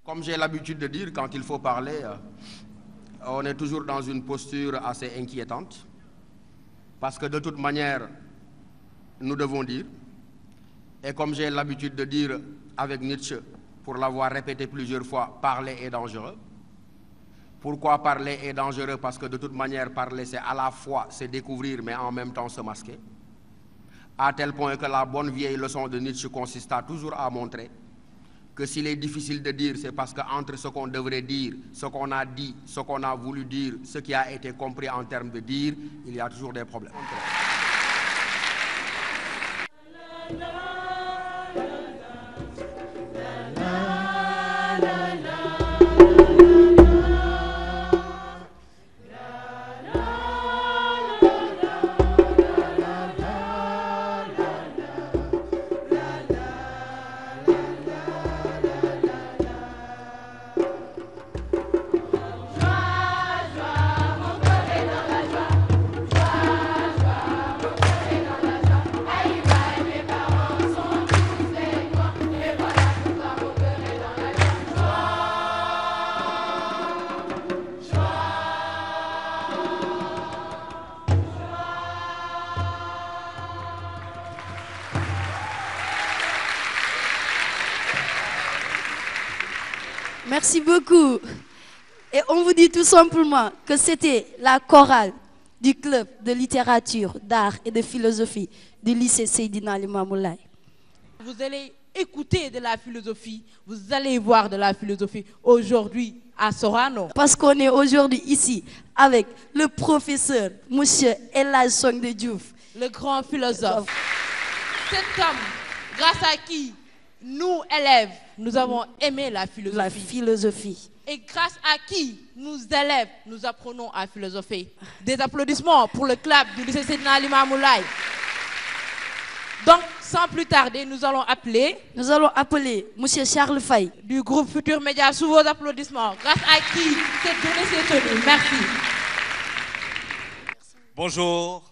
Comme j'ai l'habitude de dire, quand il faut parler, on est toujours dans une posture assez inquiétante. Parce que de toute manière, nous devons dire, et comme j'ai l'habitude de dire avec Nietzsche, pour l'avoir répété plusieurs fois, parler est dangereux. Pourquoi parler est dangereux? Parce que de toute manière, parler, c'est à la fois se découvrir, mais en même temps se masquer. À tel point que la bonne vieille leçon de Nietzsche consista toujours à montrer que s'il est difficile de dire, c'est parce qu'entre ce qu'on devrait dire, ce qu'on a dit, ce qu'on a voulu dire, ce qui a été compris en termes de dire, il y a toujours des problèmes. Merci beaucoup. Et on vous dit tout simplement que c'était la chorale du club de littérature, d'art et de philosophie du lycée Seydina Limamou Laye. Vous allez écouter de la philosophie, vous allez voir de la philosophie aujourd'hui à Sorano. Parce qu'on est aujourd'hui ici avec le professeur, monsieur El Hadj Sondé Diouf. Le grand philosophe. Cet homme, grâce à qui nous, élèves, nous avons aimé la philosophie. La philosophie. Et grâce à qui, nous, élèves, nous apprenons à philosopher. Des applaudissements pour le club du lycée Seydina Limamou Laye. Donc, sans plus tarder, nous allons appeler monsieur Charles Faye du groupe Futur Média sous vos applaudissements. Grâce à qui cette journée s'est tenue. Merci. Bonjour.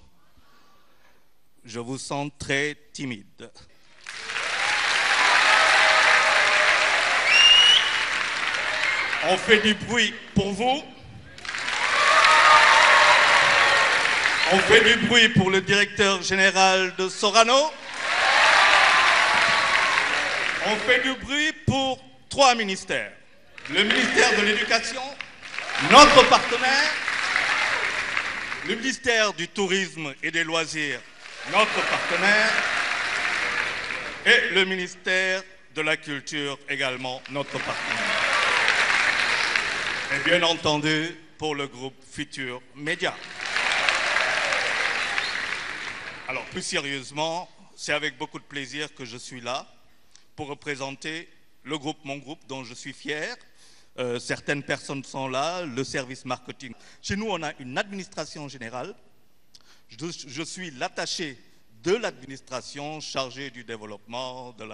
Je vous sens très timide. On fait du bruit pour vous. On fait du bruit pour le directeur général de Sorano. On fait du bruit pour 3 ministères. Le ministère de l'Éducation, notre partenaire, le ministère du Tourisme et des Loisirs, notre partenaire, et le ministère de la Culture, également notre partenaire. Et bien entendu, pour le groupe Futur Média. Alors, plus sérieusement, c'est avec beaucoup de plaisir que je suis là pour représenter le groupe, mon groupe, dont je suis fier. Certaines personnes sont là, le service marketing. Chez nous, on a une administration générale. Je suis l'attaché de l'administration chargé du développement, de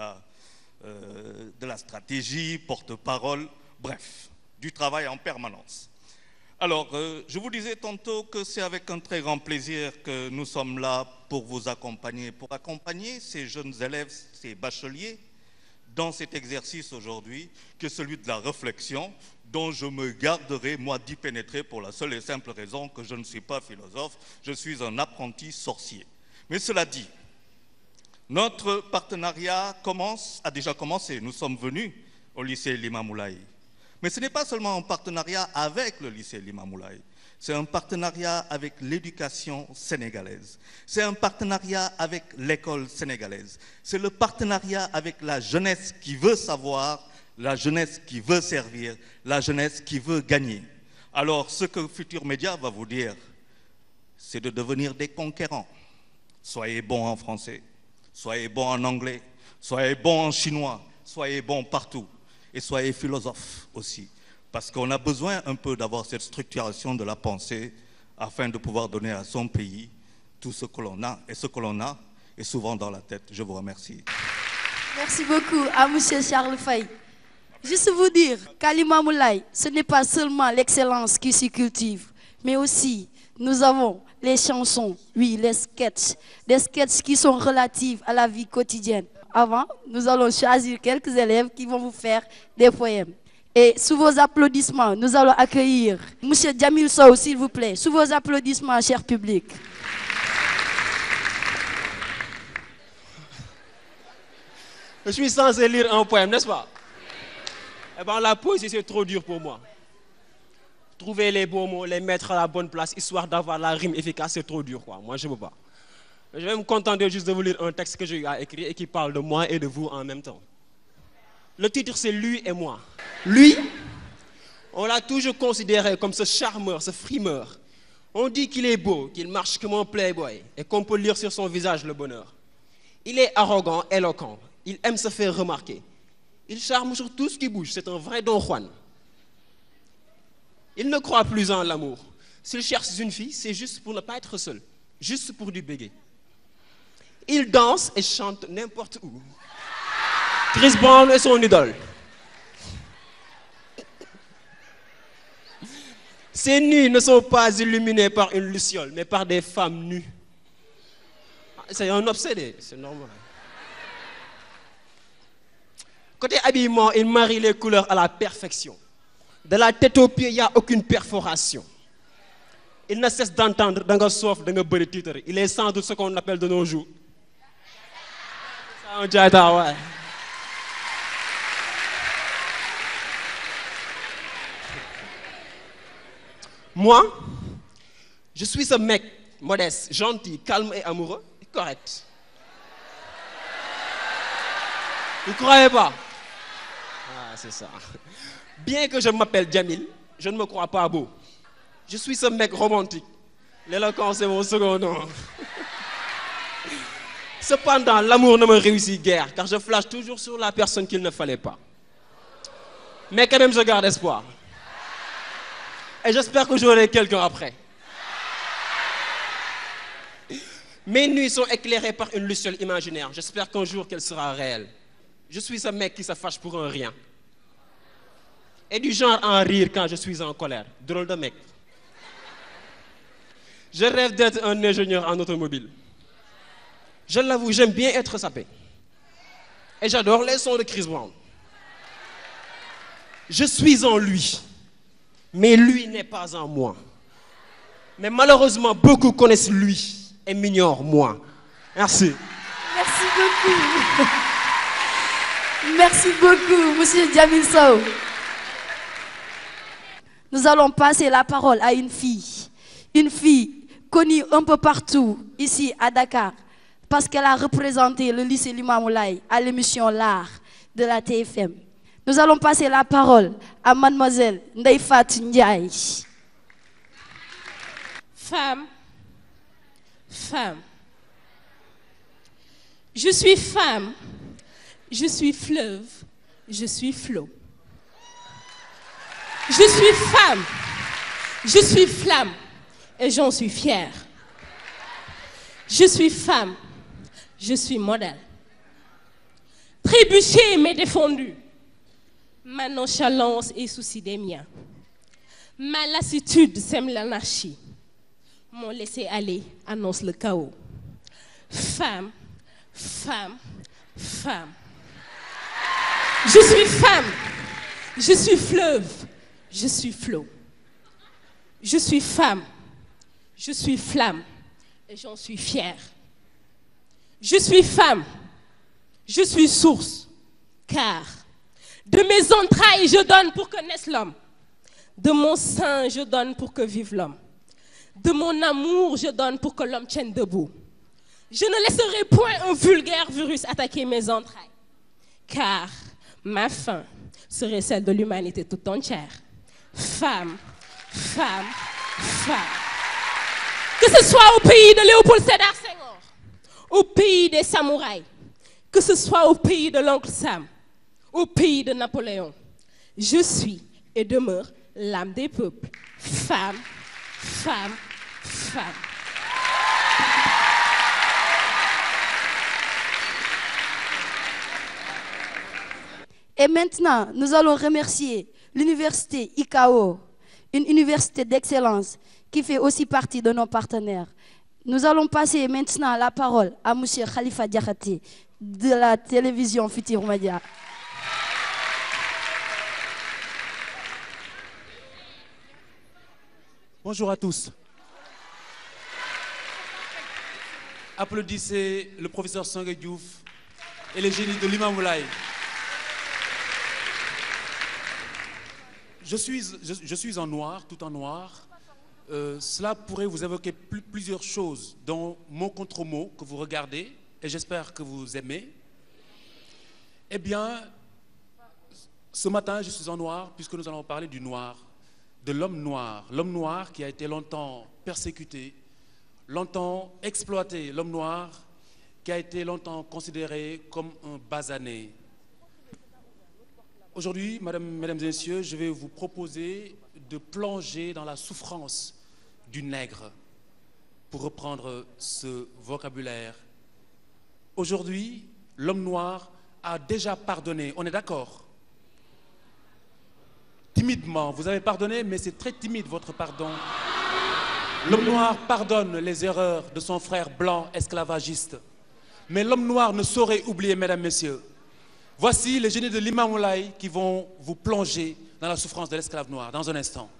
la stratégie, porte-parole, bref, du travail en permanence. Alors, je vous disais tantôt que c'est avec un très grand plaisir que nous sommes là pour vous accompagner, pour accompagner ces jeunes élèves, ces bacheliers, dans cet exercice aujourd'hui, qui est celui de la réflexion, dont je me garderai, moi, d'y pénétrer pour la seule et simple raison que je ne suis pas philosophe, je suis un apprenti sorcier. Mais cela dit, notre partenariat a déjà commencé. Nous sommes venus au lycée Limamou Laye. Mais ce n'est pas seulement un partenariat avec le lycée Limamou Laye, c'est un partenariat avec l'éducation sénégalaise, c'est un partenariat avec l'école sénégalaise, c'est le partenariat avec la jeunesse qui veut savoir, la jeunesse qui veut servir, la jeunesse qui veut gagner. Alors ce que Futur Média va vous dire, c'est de devenir des conquérants. Soyez bons en français, soyez bons en anglais, soyez bons en chinois, soyez bons partout. Et soyez philosophes aussi, parce qu'on a besoin un peu d'avoir cette structuration de la pensée afin de pouvoir donner à son pays tout ce que l'on a. Et ce que l'on a est souvent dans la tête. Je vous remercie. Merci beaucoup à M. Charles Faye. Juste vous dire qu'à Limamou Laye, ce n'est pas seulement l'excellence qui s'y cultive, mais aussi nous avons les chansons, oui, les sketchs, des sketchs qui sont relatifs à la vie quotidienne. Avant, nous allons choisir quelques élèves qui vont vous faire des poèmes. Et sous vos applaudissements, nous allons accueillir M. Djamil Sow, s'il vous plaît. Sous vos applaudissements, cher public. Je suis censé lire un poème, n'est-ce pas? Eh bien, la poésie, c'est trop dur pour moi. Trouver les bons mots, les mettre à la bonne place, histoire d'avoir la rime efficace, c'est trop dur, quoi. Moi, je ne peux pas. Je vais me contenter juste de vous lire un texte que j'ai eu à écrire et qui parle de moi et de vous en même temps. Le titre, c'est Lui et moi. Lui, on l'a toujours considéré comme ce charmeur, ce frimeur. On dit qu'il est beau, qu'il marche comme un playboy et qu'on peut lire sur son visage le bonheur. Il est arrogant, éloquent, il aime se faire remarquer. Il charme sur tout ce qui bouge, c'est un vrai Don Juan. Il ne croit plus en l'amour. S'il cherche une fille, c'est juste pour ne pas être seul, juste pour du béguer. Il danse et chante n'importe où. Chris Brown est son idole. Ses nuits ne sont pas illuminées par une luciole, mais par des femmes nues. C'est un obsédé, c'est normal. Côté habillement, il marie les couleurs à la perfection. De la tête aux pieds, il n'y a aucune perforation. Il ne cesse d'entendre dans un soif, dans un beurre titre. Il est sans doute ce qu'on appelle de nos jours. Ça, on dit ouais. Moi, je suis ce mec modeste, gentil, calme et amoureux, et correct. Vous ne croyez pas? Ah, c'est ça. Bien que je m'appelle Djamil, je ne me crois pas beau. Je suis ce mec romantique. L'éloquence est mon second nom. Cependant, l'amour ne me réussit guère, car je flash toujours sur la personne qu'il ne fallait pas. Mais quand même, je garde espoir. Et j'espère que j'aurai quelqu'un après. Mes nuits sont éclairées par une luciole imaginaire. J'espère qu'un jour qu'elle sera réelle. Je suis ce mec qui se fâche pour un rien. Et du genre à en rire quand je suis en colère. Drôle de mec. Je rêve d'être un ingénieur en automobile. Je l'avoue, j'aime bien être sapé. Et j'adore les sons de Chris Brown. Je suis en lui. Mais lui n'est pas en moi. Mais malheureusement, beaucoup connaissent lui et m'ignorent moi. Merci. Merci beaucoup. Merci beaucoup, Monsieur Djamil Sow. Nous allons passer la parole à une fille connue un peu partout, ici à Dakar, parce qu'elle a représenté le lycée Limamoulaye à l'émission L'Art de la TFM. Nous allons passer la parole à mademoiselle Ndeye Fatou Ndiaye. Femme, femme. Je suis femme, je suis fleuve, je suis flot. Je suis femme, je suis flamme et j'en suis fière. Je suis femme, je suis modèle. Trébuché mais défendu. Ma nonchalance est souci des miens. Ma lassitude sème l'anarchie. Mon laisser-aller annonce le chaos. Femme, femme, femme. Je suis femme, je suis fleuve, je suis flot. Je suis femme, je suis flamme et j'en suis fière. Je suis femme, je suis source, car de mes entrailles je donne pour que naisse l'homme. De mon sein je donne pour que vive l'homme. De mon amour je donne pour que l'homme tienne debout. Je ne laisserai point un vulgaire virus attaquer mes entrailles, car ma fin serait celle de l'humanité toute entière. Femme, femme, femme. Que ce soit au pays de Léopold Sédar Senghor, au pays des samouraïs, que ce soit au pays de l'oncle Sam, au pays de Napoléon, je suis et demeure l'âme des peuples. Femme, femme, femme. Et maintenant, nous allons remercier l'université ICAO, une université d'excellence qui fait aussi partie de nos partenaires. Nous allons passer maintenant la parole à M. Khalifa Diakhaté de la télévision Futurs Médias. Bonjour à tous. Applaudissez le professeur Sangué Diouf et les génies de Limamoulaye. Je suis en noir, tout en noir. Cela pourrait vous évoquer plusieurs choses, dont mot contre mot que vous regardez, et j'espère que vous aimez. Eh bien, ce matin, je suis en noir, puisque nous allons parler du noir, de l'homme noir qui a été longtemps persécuté, longtemps exploité, l'homme noir qui a été longtemps considéré comme un basané. Aujourd'hui, mesdames et messieurs, je vais vous proposer de plonger dans la souffrance du nègre, pour reprendre ce vocabulaire. Aujourd'hui, l'homme noir a déjà pardonné, on est d'accord? Timidement, vous avez pardonné, mais c'est très timide votre pardon. L'homme noir pardonne les erreurs de son frère blanc esclavagiste. Mais l'homme noir ne saurait oublier, mesdames, messieurs. Voici les génies de Limamoulaye qui vont vous plonger dans la souffrance de l'esclave noir dans un instant.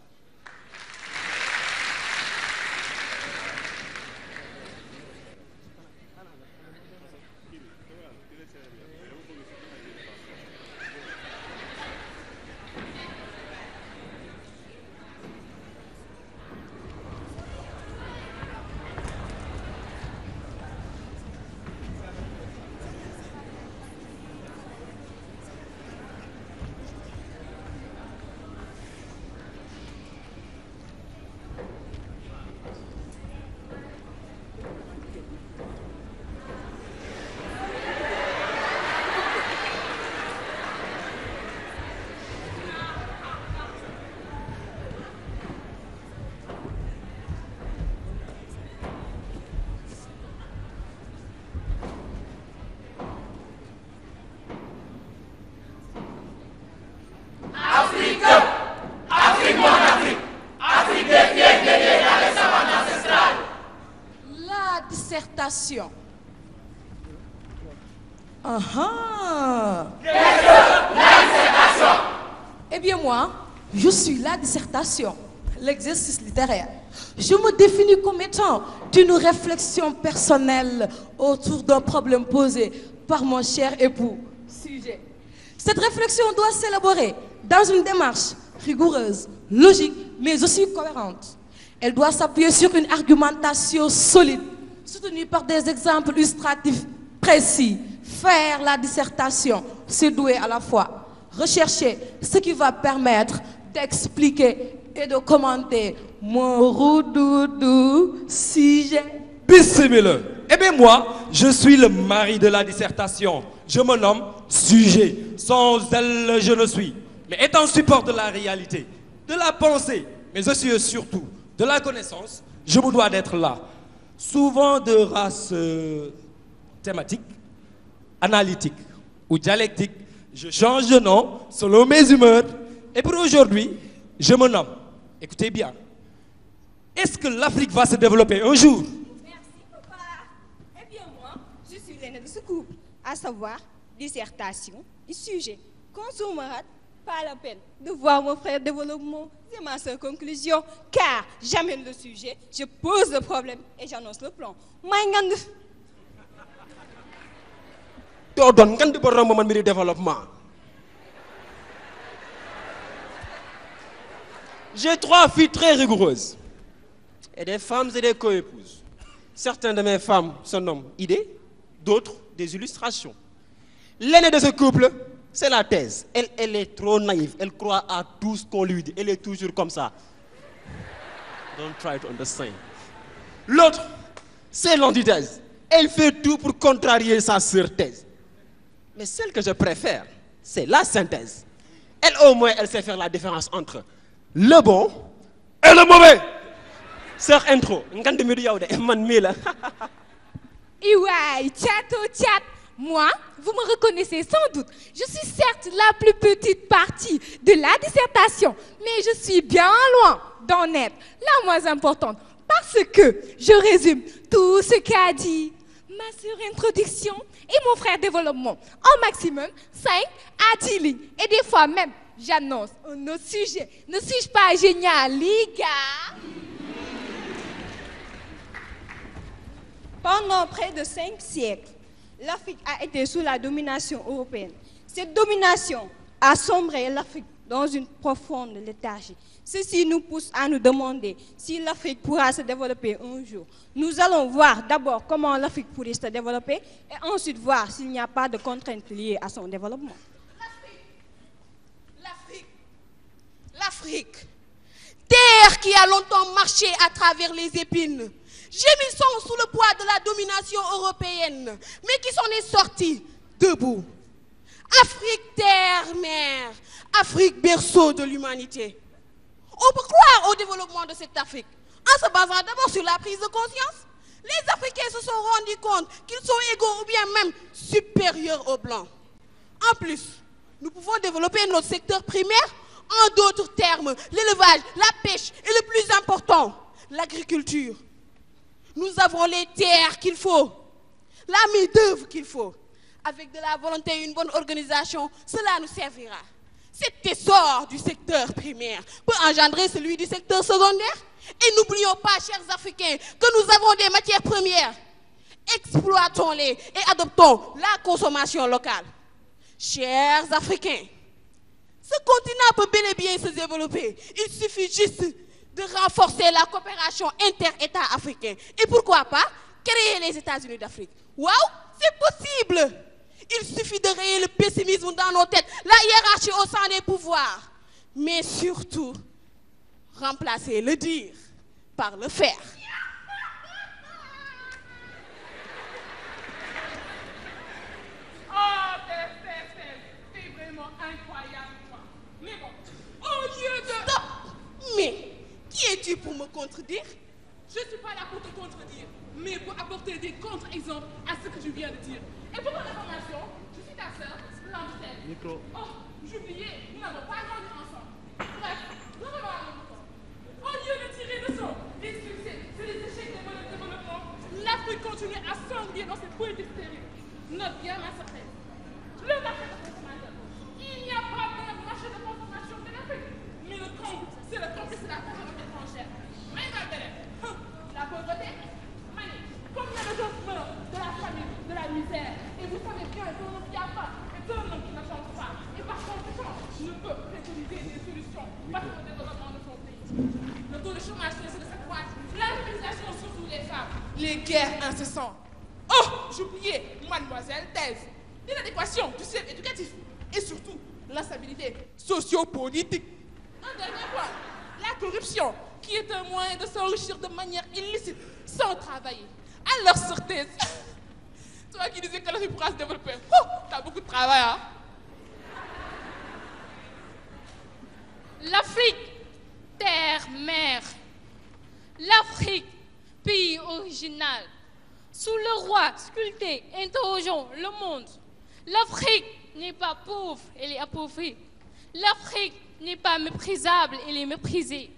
Dissertation. Eh bien moi, je suis la dissertation, l'exercice littéraire. Je me définis comme étant d'une réflexion personnelle autour d'un problème posé par mon cher époux. Sujet. Cette réflexion doit s'élaborer dans une démarche rigoureuse, logique, mais aussi cohérente. Elle doit s'appuyer sur une argumentation solide, soutenue par des exemples illustratifs précis. Faire la dissertation, c'est douer à la fois. Rechercher ce qui va permettre d'expliquer et de commenter mon roudoudou sujet. Bismillah. Eh bien moi, je suis le mari de la dissertation. Je me nomme sujet. Sans elle, je ne suis. Mais étant support de la réalité, de la pensée, mais aussi surtout de la connaissance, je me dois d'être là. Souvent de race thématique, analytique ou dialectique, je change de nom selon mes humeurs. Et pour aujourd'hui, je me nomme, écoutez bien, est-ce que l'Afrique va se développer un jour? Merci papa. Eh bien moi, je suis l'aîné de ce couple, à savoir dissertation et sujet. Consommera pas la peine de voir mon frère développement. C'est ma seule conclusion, car j'amène le sujet, je pose le problème et j'annonce le plan. Développement. J'ai 3 filles très rigoureuses et des femmes et des co-épouses. Certaines de mes femmes se nomment idées, d'autres des illustrations. L'aînée de ce couple, c'est la thèse. Elle est trop naïve, elle croit à tout ce qu'on lui dit, elle est toujours comme ça. Don't try to understand. L'autre, c'est l'antithèse. Elle fait tout pour contrarier sa sœur thèse. Mais celle que je préfère, c'est la synthèse. Elle, au moins, elle sait faire la différence entre le bon et le mauvais. Sœur intro. Iwaï, chat. Moi, vous me reconnaissez sans doute. Je suis certes la plus petite partie de la dissertation, mais je suis bien loin d'en être la moins importante parce que je résume tout ce qu'a dit ma surintroduction et mon frère développement en maximum 5 à 10 lignes. Et des fois même, j'annonce un autre sujet. Ne suis-je pas génial, les gars? Pendant près de 5 siècles, l'Afrique a été sous la domination européenne. Cette domination a sombré l'Afrique dans une profonde léthargie. Ceci nous pousse à nous demander si l'Afrique pourra se développer un jour. Nous allons voir d'abord comment l'Afrique pourrait se développer et ensuite voir s'il n'y a pas de contraintes liées à son développement. L'Afrique, terre qui a longtemps marché à travers les épines, gémissant sous le poids de la domination européenne, mais qui s'en est sortie debout. Afrique, terre, mer, Afrique, berceau de l'humanité. On peut croire au développement de cette Afrique en se basant d'abord sur la prise de conscience. Les Africains se sont rendus compte qu'ils sont égaux ou bien même supérieurs aux Blancs. En plus, nous pouvons développer notre secteur primaire. En d'autres termes, l'élevage, la pêche et le plus important, l'agriculture. Nous avons les terres qu'il faut, la main-d'œuvre qu'il faut. Avec de la volonté et une bonne organisation, cela nous servira. Cet essor du secteur primaire peut engendrer celui du secteur secondaire. Et n'oublions pas, chers Africains, que nous avons des matières premières. Exploitons-les et adoptons la consommation locale. Chers Africains, ce continent peut bel et bien se développer. Il suffit juste de renforcer la coopération inter-États africains. Et pourquoi pas créer les États-Unis d'Afrique. Waouh, c'est possible. Il suffit de rayer le pessimisme dans nos têtes, la hiérarchie au sein des pouvoirs. Mais surtout, remplacer le dire par le faire. Oh, c'est vraiment incroyable, toi. Mais bon, au lieu de... Stop. Mais, qui es-tu pour me contredire? Je ne suis pas là pour te contredire, mais pour apporter des contre-exemples à ce que je viens de dire. Et pour ton information, je suis ta sœur, Blanche-Tête. Micro. Oh, j'oubliais, nous n'avons pas grandi ensemble. Bref, revenons à notre temps. Au lieu de tirer leçon des succès et des échecs de notre développement, l'Afrique continue à s'ennuyer dans cette politique stérile. Note bien ma certaine. Le marché de consommateur. Il n'y a pas de marché de consommation de l'Afrique. Mais le comble, c'est le comble, c'est la consommation étrangère. Mais la pauvreté, combien de gens meurent de la famine, de la misère? Et vous savez bien que l'on n'y a pas, et que l'homme qui ne change pas, et par conséquent, ne peut préconiser des solutions face au développement de son pays. Le taux de chômage cesse de s'accroître, la mobilisation surtout les femmes, les guerres incessantes. Oh, j'oubliais, mademoiselle Thèse, l'inadéquation du système éducatif, et surtout l'instabilité sociopolitique. Un dernier point, la corruption, qui est un moyen de s'enrichir de manière illicite, sans travailler. Alors, sortez. Toi qui disais que l'Afrique pourra se développer, oh, t'as beaucoup de travail, hein? L'Afrique, terre, mer. L'Afrique, pays original. Sous le roi sculpté, interrogeons le monde. L'Afrique n'est pas pauvre, elle est appauvrie. L'Afrique n'est pas méprisable, elle est méprisée.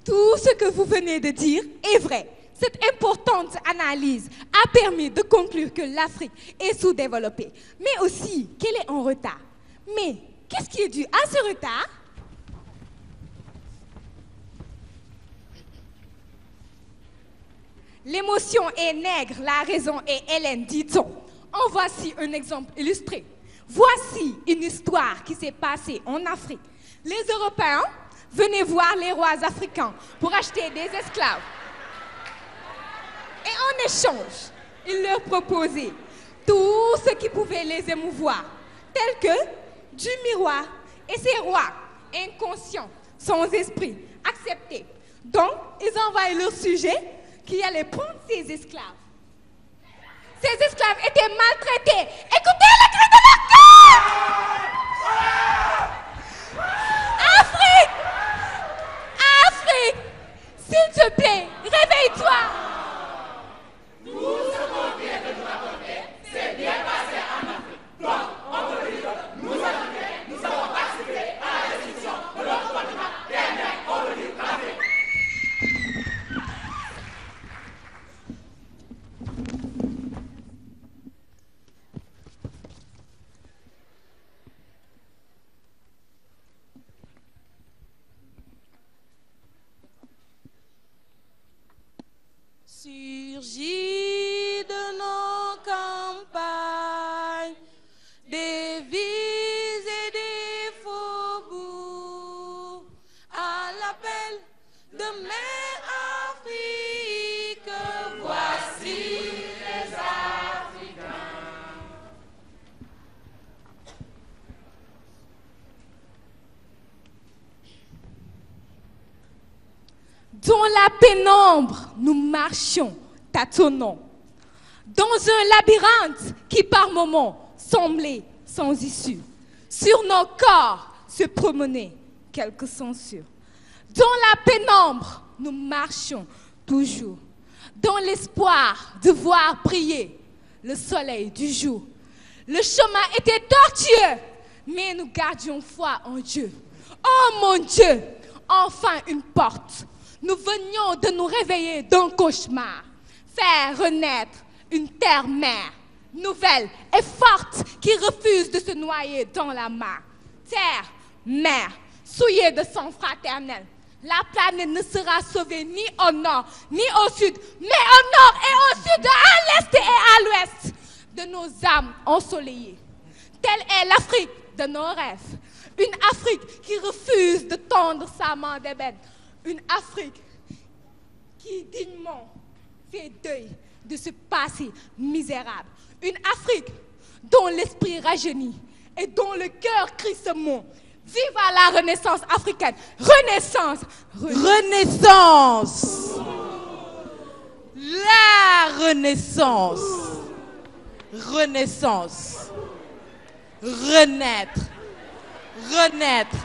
Tout ce que vous venez de dire est vrai. Cette importante analyse a permis de conclure que l'Afrique est sous-développée, mais aussi qu'elle est en retard. Mais qu'est-ce qui est dû à ce retard? L'émotion est nègre, la raison est hélène, dit-on. En voici un exemple illustré. Voici une histoire qui s'est passée en Afrique. Les Européens venaient voir les rois africains pour acheter des esclaves. Et en échange, ils leur proposaient tout ce qui pouvait les émouvoir, tel que du miroir. Et ces rois, inconscients, sans esprit, acceptaient. Donc, ils envoyaient leur sujet qui allait prendre ces esclaves. Ces esclaves étaient maltraités. Écoutez le cri de leur cœur! Afrique! Afrique! S'il te plaît, réveille-toi! Tout ce qu'on vient de nous raconter, c'est bien passé en Afrique. Donc, on peut dire que nous Africains, nous avons participé à la destruction de notre continent. Et bien, on peut dire l'Afrique. Dans la pénombre, nous marchions, tâtonnant. Dans un labyrinthe qui par moments semblait sans issue. Sur nos corps se promenaient quelques censures. Dans la pénombre, nous marchions toujours. Dans l'espoir de voir briller le soleil du jour. Le chemin était tortueux, mais nous gardions foi en Dieu. Oh mon Dieu, enfin une porte. Nous venions de nous réveiller d'un cauchemar. Faire renaître une terre-mère, nouvelle et forte, qui refuse de se noyer dans la mare. Terre, mère, souillée de sang fraternel. La planète ne sera sauvée ni au nord, ni au sud, mais au nord et au sud, à l'est et à l'ouest de nos âmes ensoleillées. Telle est l'Afrique de nos rêves. Une Afrique qui refuse de tendre sa main d'ébène. Une Afrique qui dignement fait deuil de ce passé misérable. Une Afrique dont l'esprit rajeunit et dont le cœur crie ce mot. Vive à la Renaissance africaine. Renaissance. Renaissance. La Renaissance. Renaissance. Renaître. Renaître.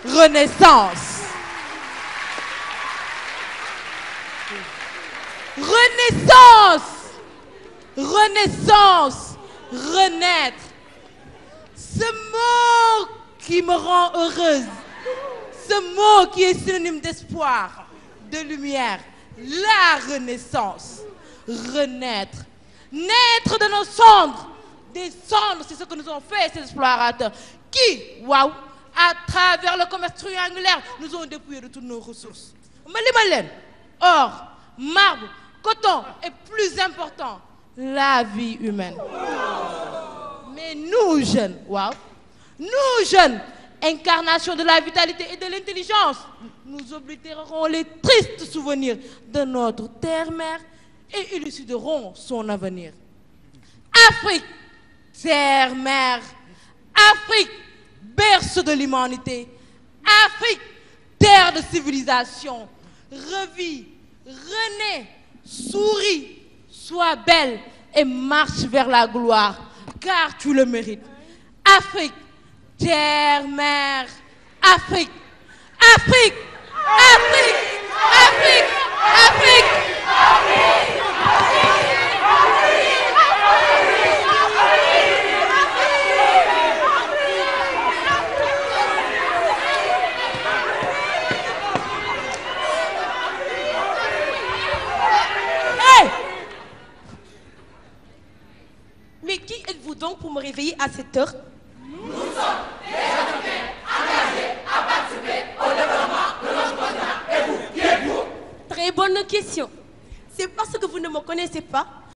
Renaissance. Renaissance. Renaissance. Renaître. Ce mot qui me rend heureuse. Ce mot qui est synonyme d'espoir, de lumière. La renaissance. Renaître. Naître de nos cendres. Des cendres, c'est ce que nous ont fait ces explorateurs. Qui, waouh, à travers le commerce triangulaire, nous ont dépouillé de toutes nos ressources. Or, marbre, coton et plus important, la vie humaine. Mais nous jeunes, waouh, nous jeunes, incarnation de la vitalité et de l'intelligence, nous oblitérerons les tristes souvenirs de notre terre-mère et éluciderons son avenir. Afrique, terre-mère, Afrique, berceau de l'humanité, Afrique, terre de civilisation, revis, renaît, souris, sois belle et marche vers la gloire, car tu le mérites. Afrique, terre-mère, Afrique, Afrique, Afrique, Afrique, Afrique, Afrique, Mais qui êtes-vous donc pour me réveiller à cette heure? Nous sommes des Africains engagés à participer au développement de notre continent. Et vous, qui êtes-vous? Très bonne question. C'est parce que vous ne me connaissez pas